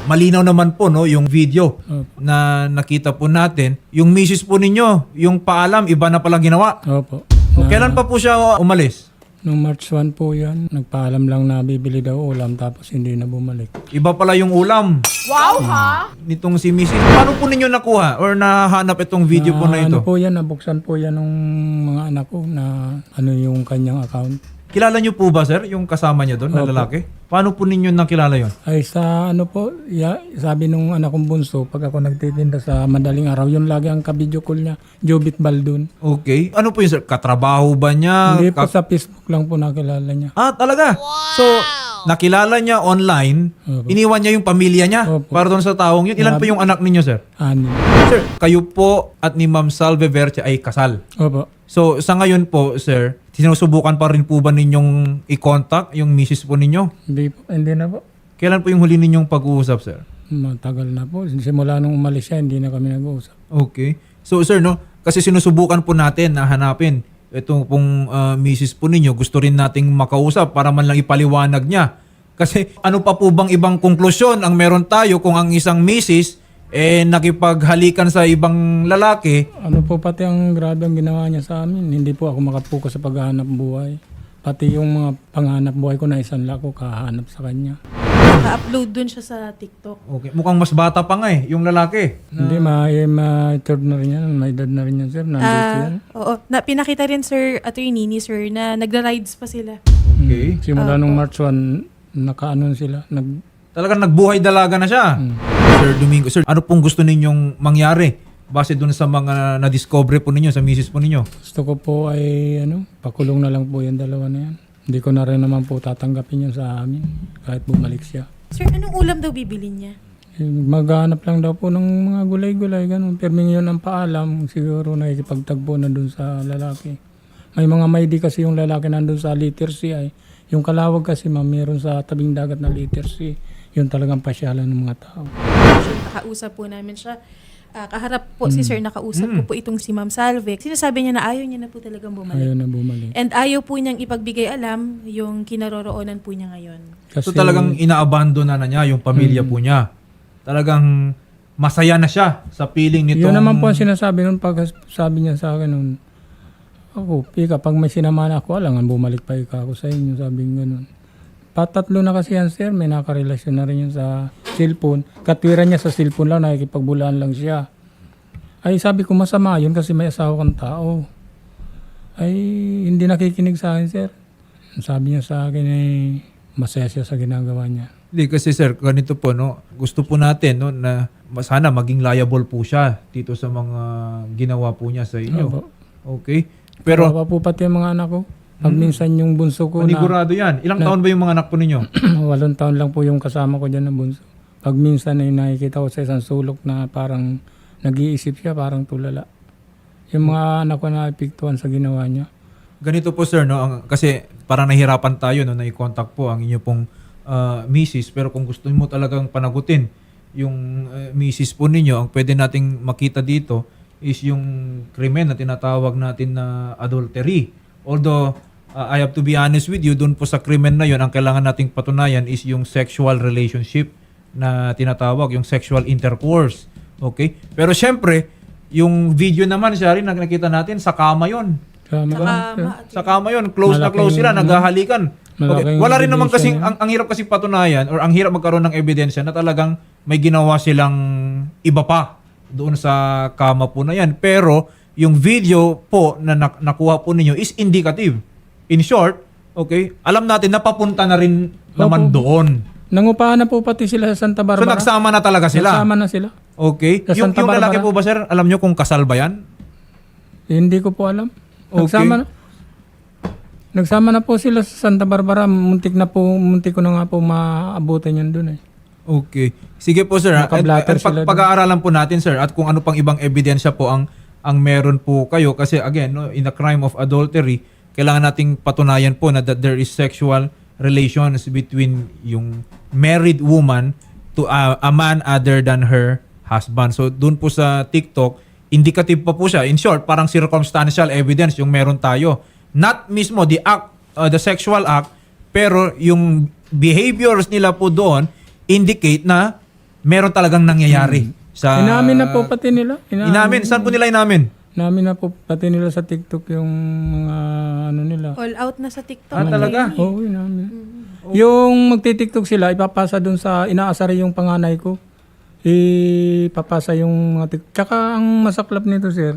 Malinaw naman po no yung video na nakita po natin. Yung misis po ninyo, yung paalam, iba na pala ginawa. Opo. O, kailan pa po siya umalis? Nung March 1 po yan, nagpaalam lang na bibili daw ulam tapos hindi na bumalik. Iba pala yung ulam. Wow, ha? Nitong si misis. Paano po ninyo nakuha or nahanap itong video po na ito? Ano po yan, nabuksan po yan ng mga anak ko na ano yung kanyang account. Kilala niyo po ba sir yung kasama niya doon na Opo. lalaki? Paano po ninyo nakilala yon? Ay sa ano po, sabi nung anak kong bunso, pag ako nagtitinda sa madaling araw, yun lagi ang kabidyo call niya, Jobit Baldun. Okay. Ano po yun sir? Katrabaho ba niya? Hindi po, sa Facebook lang po nakilala niya. Ah, talaga? So, nakilala niya online, Opo. iniwan niya yung pamilya niya Opo. para doon sa taong yun. Ilan po yung anak ninyo sir? Ano? Sir, kayo po at ni Ma'am Salve Verche ay kasal. Opo. So, sa ngayon po, sir, sinusubukan pa rin po ba ninyong i-contact yung misis po ninyo? Hindi na po. Kailan po yung huli ninyong pag-uusap, sir? Matagal na po. Simula nung umalis siya, hindi na kami nag-uusap. Okay. So, sir, no, kasi sinusubukan po natin na hanapin itong pong misis po ninyo. Gusto rin nating makausap para man lang ipaliwanag niya. Kasi ano pa po bang ibang konklusyon ang meron tayo kung ang isang misis nakipaghalikan sa ibang lalaki? Ano po pati ang grabe ang ginawa niya sa amin. Hindi po ako makapokus sa paghahanap buhay. Pati yung mga panghanap buhay ko na isang lako kahanap sa kanya. Na-upload dun siya sa TikTok. Okay. Mukhang mas bata pa nga yung lalaki. Hindi, ma-third na rin yan. May edad na rin yan, sir. Nandito yan. Oo. Pinakita rin, sir, attorney ni sir, na nagra-rides pa sila. Okay. Simula nung March 1, naka-ano sila. Talagang nagbuhay dalaga na siya. Sir Domingo, sir, ano pong gusto ninyong mangyari base dun sa mga na-discover po ninyo, sa misis po ninyo? Gusto ko po ay pakulong na lang po yung dalawa na yan. Hindi ko na rin naman po tatanggapin yun sa amin kahit bumalik siya. Sir, anong ulam daw bibili niya? Maghanap lang daw po ng mga gulay-gulay, ganun. Pero yun ang paalam, siguro nakikipagtagpo na dun sa lalaki. May mga maydi kasi yung lalaki nandun sa Liter C ay. Yung Kalawag kasi meron sa tabing dagat na Liter C. Yun talagang pasyalan ng mga tao. Sir, nakausap po namin siya. Kaharap po si sir, nakausap ko po itong si Ma'am Salve. Sinasabi niya na ayaw niya na po talagang bumalik. Ayaw na bumalik. And ayaw po niyang ipagbigay alam yung kinaroroonan po niya ngayon. Kasi, So talagang inaabandona na niya yung pamilya po niya. Talagang masaya na siya sa feeling nitong... yun naman po ang sinasabi nun pag sabi niya sa akin nun, ako, Pika, pag may sinamahan ako, alangan bumalik pa ako sa inyo, sabi nga ganun. Patatlo na kasi yan, sir. May nakarelasyon na rin yun sa cellphone. Katwiran niya sa cellphone lang, nakikipagbulaan lang siya. Ay, sabi ko masama yun kasi may asawa kang tao. Ay, hindi nakikinig sa akin, sir. Sabi niya sa akin masaya siya sa ginagawa niya. Hindi kasi sir, ganito po, no? Gusto po natin no, na sana maging liable po siya dito sa mga ginawa po niya sa inyo. Opo. Okay? Pero Kawawa po pati ang mga anak ko. Pag minsan yung bunso ko panigurado yan. Ilang taon ba yung mga anak po ninyo? 8 taon lang po yung kasama ko dyan na bunso. Pag minsan ay nakikita ko sa isang sulok na parang nag-iisip siya, parang tulala. Yung mga anak ko na epektuhan sa ginawa niya. Ganito po sir, no? Kasi parang nahihirapan tayo no, na i-contact po ang inyo pong misis. Pero kung gusto mo talagang panagutin yung misis po ninyo, ang pwede nating makita dito is yung krimen na tinatawag natin na adultery. Although, I have to be honest with you, doon po sa krimen na yon, ang kailangan nating patunayan is yung sexual relationship na tinatawag, yung sexual intercourse. Okay? Pero syempre, yung video naman siya rin nakita natin, sa kama yon. Sa kama yon, close na close sila, naghahalikan. Okay. Wala rin naman kasi, ang hirap kasi patunayan or ang hirap magkaroon ng ebidensya na talagang may ginawa silang iba pa doon sa kama po na yan. Pero yung video po na nakuha po ninyo is indicative. In short, okay, alam natin na papunta na rin naman doon. Nangupahan na po pati sila sa Santa So Barbara. nagsama na talaga sila. Nagsama na sila. Okay. Sa Yung Santa lalaki Barbara. po ba sir, alam nyo kung kasal ba yan? Hindi ko po alam. Okay. Nagsama na po sila sa Santa Barbara. Muntik ko na nga po maabutan yan dun eh. Okay. Sige po sir. Nakablatter sila doon. Pag-aaralan po natin sir at kung ano pang ibang ebidensya po ang meron po kayo kasi again no, in a crime of adultery, kailangan nating patunayan po na that there is sexual relations between yung married woman to a man other than her husband. So doon po sa TikTok, indicative pa po siya. In short, parang circumstantial evidence yung meron tayo. Not mismo the act, the sexual act, pero yung behaviors nila po doon indicate na meron talagang nangyayari sa... Inamin na po pati nila. Inamin? Saan po nila inamin? Inamin na po pati nila sa TikTok yung mga ano nila. All out na sa TikTok. Ah, talaga? Oo, inamin. Yung magti-TikTok sila, ipapasa dun sa inaasar yung panganay ko. Ipapasa yung mga TikTok. Tsaka ang masaklap nito, sir,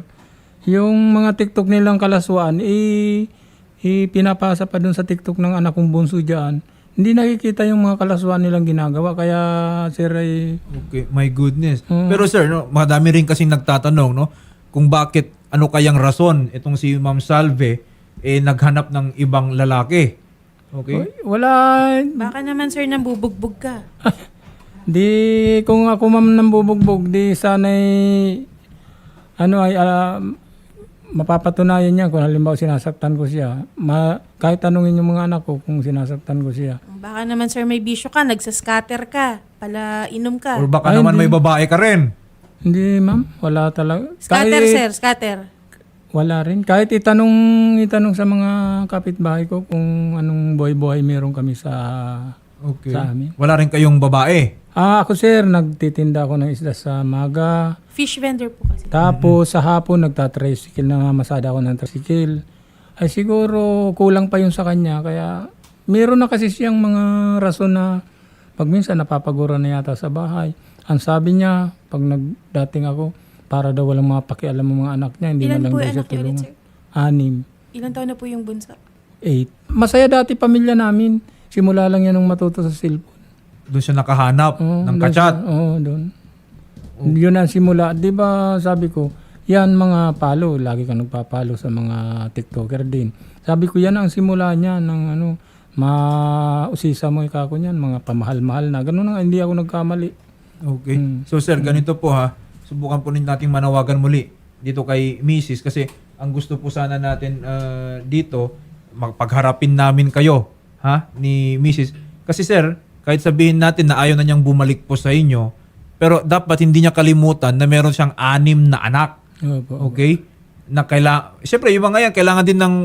yung mga TikTok nilang kalaswaan, pinapasa pa dun sa TikTok ng anak kong bunso dyan. Hindi nakikita yung mga kalaswaan nilang ginagawa. Kaya, sir, ay... Okay, my goodness. Pero sir, no, madami rin kasing nagtatanong, no, kung bakit, ano kayang rason itong si Ma'am Salve naghanap ng ibang lalaki. Okay? Wala... Baka naman sir, nambubugbog ka. Di, kung ako ma'am nang bubugbog, di sana'y, ano ay, mapapatunayan niya kung halimbawa sinasaktan ko siya. Kahit tanungin yung mga anak ko kung sinasaktan ko siya. Baka naman sir, may bisyo ka, nagsascatter ka, pala inom ka. Or baka Ay, naman hindi. may babae ka rin. Hindi ma'am, wala talaga. Scatter sir, scatter. Wala rin. Kahit itanong sa mga kapitbahay ko kung anong buhay-buhay meron kami sa amin. Wala rin kayong babae. Ako sir, nagtitinda ako ng isda sa maga. Fish vendor po kasi. Tapos sa hapon nagtatricycle na masada ako ng tricycle. Ay siguro kulang pa yun sa kanya. Kaya meron na kasi siyang mga rason na pag minsan napapagura na yata sa bahay. Ang sabi niya, pag nagdating ako, para daw walang mapakialam ng mga anak niya, hindi Ilan na lang po daw yung siya anak niyo ulit, tulungan. sir? 6, Ilan taon na po yung bunso? 8. Masaya dati pamilya namin. Simula lang yan nung matuto sa cellphone. Doon siya nakahanap ng doon kachat. Oo, doon. Yun ang simula. Di ba sabi ko, yan mga palo. Lagi kang nagpapalo sa mga TikToker din. Sabi ko, yan ang simula niya ng ano, mausisa mo ikako niyan, mga pamahal-mahal na. Ganun na, hindi ako nagkamali. Okay. So sir, ganito po ha. Subukan po nating manawagan muli dito kay Mrs. Kasi ang gusto po sana natin dito, magpagharapin namin kayo ha, ni Mrs. Kasi sir, kahit sabihin natin na ayaw na niyang bumalik po sa inyo, pero dapat hindi niya kalimutan na meron siyang 6 na anak. Opo. Okay? Na siyempre, yung mga yan, kailangan din ng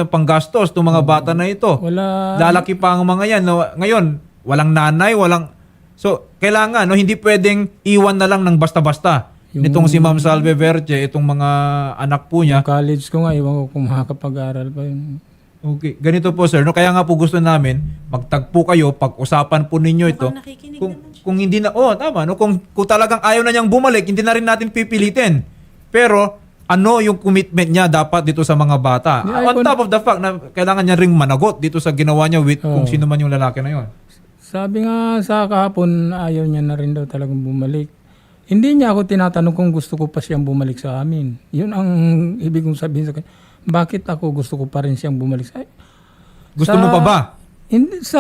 panggastos ng mga bata na ito. Wala. Lalaki pa ang mga yan. No? Ngayon, walang nanay, walang... So, kailangan, no, hindi pwedeng iwan na lang ng basta-basta. Nitong si Ma'am Salve Verge, itong mga anak po niya. Yung college ko nga, iwan ko kung makakapag-aral pa yun. Okay, ganito po sir, no, kaya nga po gusto namin magtagpo kayo, pag-usapan po ninyo ito. Mukhang nakikinig Kung, naman siya. kung hindi na, tama, no, kung talagang ayaw na niyang bumalik, hindi na rin natin pipilitin. Pero, ano yung commitment niya dapat dito sa mga bata? Yeah, On top of the fact na kailangan niya ring managot dito sa ginawa niya with kung sino man yung lalaki na yon. Sabi nga sa kahapon, ayaw niya na rin daw talagang bumalik. Hindi niya ako tinatanong kung gusto ko pa siyang bumalik sa amin. Yun ang ibig kong sabihin sa kanya. Bakit ako gusto ko pa rin siyang bumalik sa Gusto mo pa ba? Hindi, sa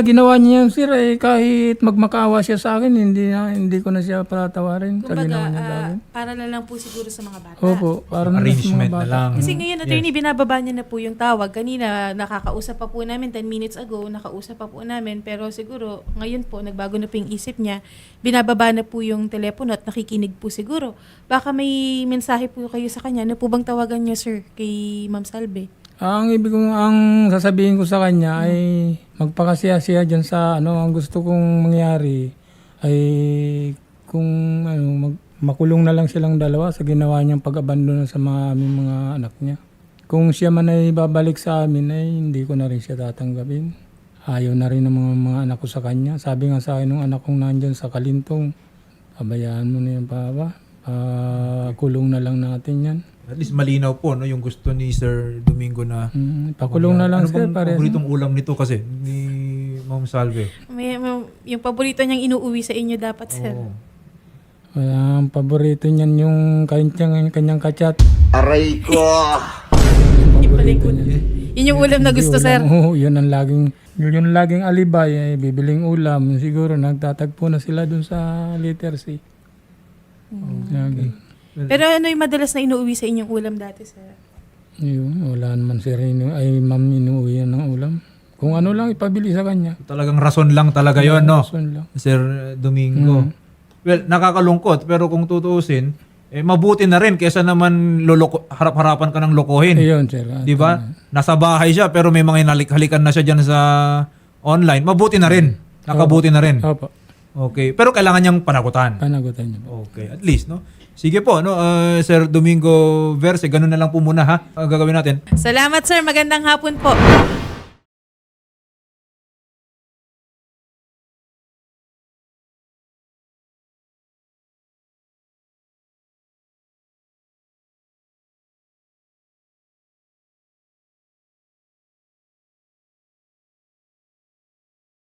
ginawa niya yung sir, kahit magmakaawa siya sa akin, hindi ko na siya patatawarin sa ginawa niya sa akin. Kumbaga, para na lang po siguro sa mga bata. Opo, parang Arrangement na lang. Kasi ngayon, attorney, binababa niya na po yung tawag. Kanina, nakakausap pa po namin, 10 minutes ago, nakausap pa po namin. Pero siguro, ngayon po, nagbago na po yung isip niya. Binababa na po yung telepono at nakikinig po siguro. Baka may mensahe po kayo sa kanya. Ano po bang tawagan niyo, sir, kay Ma'am Salve? Ang ibig kong, ang sasabihin ko sa kanya ay magpakasiya-siya dyan sa ang gusto kong mangyari ay kung makulong na lang silang dalawa sa ginawa niyang pag-abandon sa aming mga anak niya. Kung siya man ay babalik sa amin ay hindi ko na rin siya tatanggapin. Ayaw na rin ng mga anak ko sa kanya. Sabi nga sa akin ng anak kong nandyan sa Kalintong, pabayaan mo na yan, Papa. Kulong na lang natin yan. At least malinaw po no yung gusto ni Sir Domingo na Pakulong na lang ano sir. bang Pare. paboritong ulam nito kasi ni Ma'am Salve? Yung paborito niyang inuuwi sa inyo dapat, sir. Oo. Ang paborito niyan yung kanyang kachat. Aray ko! Yung pala yung ulam. Yun yung ulam na gusto, sir. Oo, yun ang laging alibay. Bibiling ulam. Siguro nagtatagpo na sila dun sa letter C. Lagi. Pero ano yung madalas na inuuwi sa inyong ulam dati, sir? Yun, wala naman sir. Ma'am inuwi yan ng ulam. Kung ano lang ipabili sa kanya. Talagang rason lang talaga yon, no? Rason lang. Sir Domingo. Well, nakakalungkot pero kung tutuusin, mabuti na rin kaysa naman harap-harapan ka ng lokohin. Ayun sir. 'Di ba? Nasa bahay siya pero may mga halikan na siya diyan sa online, mabuti na rin. Nakabuti na rin. Opo, Okay. Pero kailangan niyang panagutan. panagutan niyo po. Okay, at least, no? Sige po, no, Sir Domingo Verse, ganun na lang po muna ha, ang gagawin natin. Salamat sir, magandang hapon po.